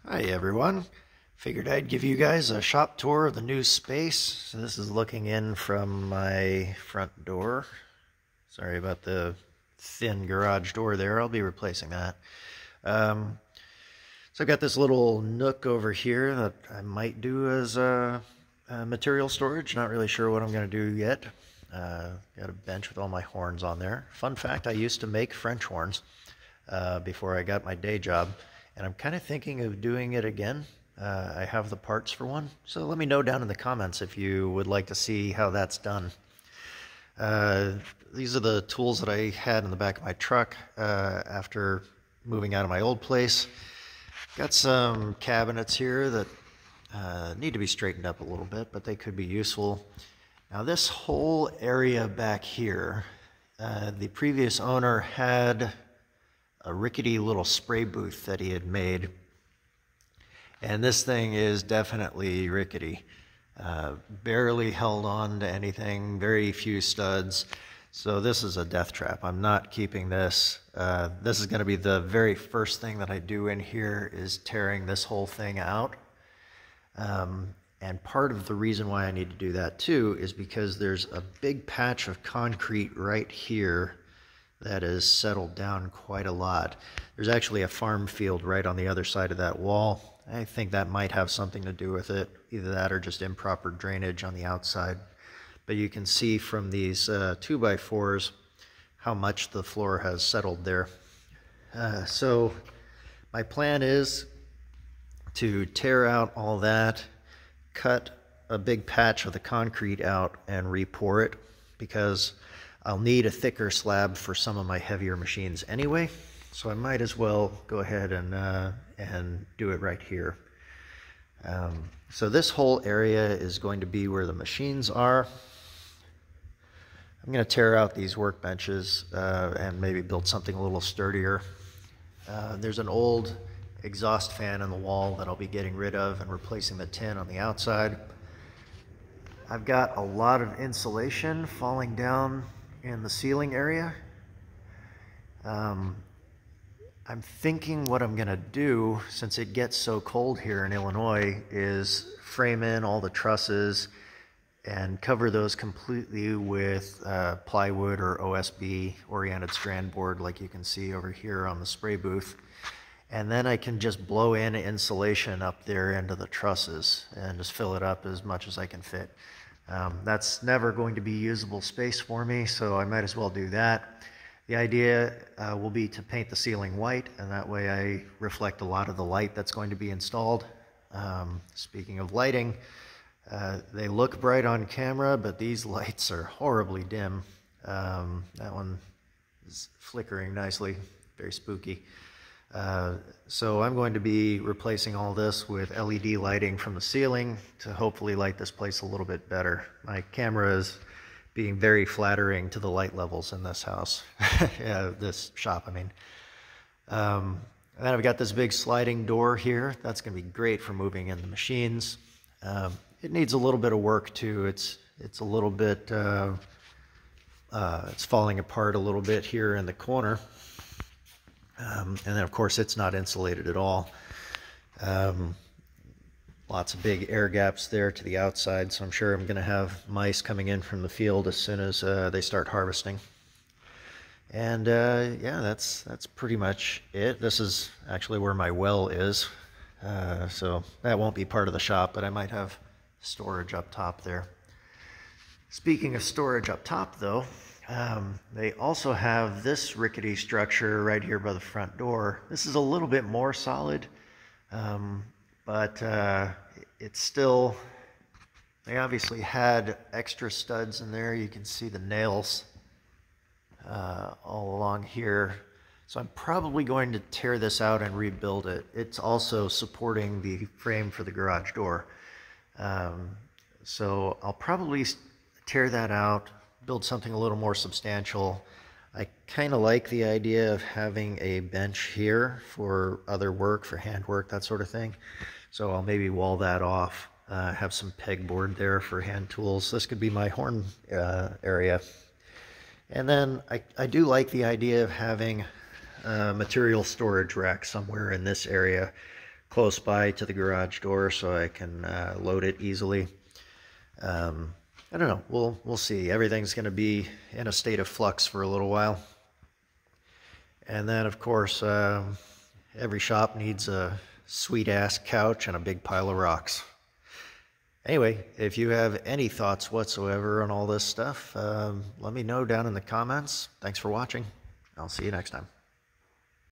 Hi everyone. Figured I'd give you guys a shop tour of the new space. So this is looking in from my front door. Sorry about the thin garage door there. I'll be replacing that. Um, so I've got this little nook over here that I might do as material storage. Not really sure what I'm going to do yet. Got a bench with all my horns on there. Fun fact, I used to make French horns before I got my day job. And I'm kind of thinking of doing it again. I have the parts for one, so let me know down in the comments if you would like to see how that's done. These are the tools that I had in the back of my truck after moving out of my old place. Got some cabinets here that need to be straightened up a little bit, but they could be useful. Now this whole area back here, the previous owner had a rickety little spray booth that he had made. And this thing is definitely rickety. Barely held on to anything, very few studs. So this is a death trap. I'm not keeping this. This is going to be the very first thing that I do in here is tearing this whole thing out. And part of the reason why I need to do that too is because there's a big patch of concrete right here that is settled down quite a lot. There's actually a farm field right on the other side of that wall. I think that might have something to do with it, either that or just improper drainage on the outside. But you can see from these 2x4s how much the floor has settled there. So my plan is to tear out all that, cut a big patch of the concrete out and re-pour it, because I'll need a thicker slab for some of my heavier machines anyway, so I might as well go ahead and do it right here. So this whole area is going to be where the machines are. I'm going to tear out these workbenches and maybe build something a little sturdier. There's an old exhaust fan in the wall that I'll be getting rid of and replacing the tin on the outside. I've got a lot of insulation falling down in the ceiling area. I'm thinking what I'm gonna do, since it gets so cold here in Illinois, is frame in all the trusses and cover those completely with plywood or OSB, oriented strand board, like you can see over here on the spray booth. And then I can just blow in insulation up there into the trusses and just fill it up as much as I can fit. That's never going to be usable space for me, so I might as well do that. The idea will be to paint the ceiling white, and that way I reflect a lot of the light that's going to be installed. Speaking of lighting, they look bright on camera, but these lights are horribly dim. That one is flickering nicely, very spooky. So I'm going to be replacing all this with LED lighting from the ceiling to hopefully light this place a little bit better. My camera is being very flattering to the light levels in this house, yeah, this shop, I mean. And then I've got this big sliding door here. That's going to be great for moving in the machines. It needs a little bit of work too. It's a little bit, it's falling apart a little bit here in the corner. And then, of course, it's not insulated at all. Lots of big air gaps there to the outside, so I'm sure I'm going to have mice coming in from the field as soon as they start harvesting. And yeah, that's pretty much it. This is actually where my well is, so that won't be part of the shop, but I might have storage up top there. Speaking of storage up top, though, they also have this rickety structure right here by the front door. This is a little bit more solid, but it's still, they obviously had extra studs in there. You can see the nails all along here. So I'm probably going to tear this out and rebuild it. It's also supporting the frame for the garage door. So I'll probably tear that out, build something a little more substantial. I kind of like the idea of having a bench here for other work, for handwork, that sort of thing. So I'll maybe wall that off, have some pegboard there for hand tools. This could be my horn area. And then I do like the idea of having a material storage rack somewhere in this area close by to the garage door so I can load it easily. I don't know. We'll see. Everything's going to be in a state of flux for a little while. And then, of course, every shop needs a sweet-ass couch and a big pile of rocks. Anyway, if you have any thoughts whatsoever on all this stuff, let me know down in the comments. Thanks for watching. I'll see you next time.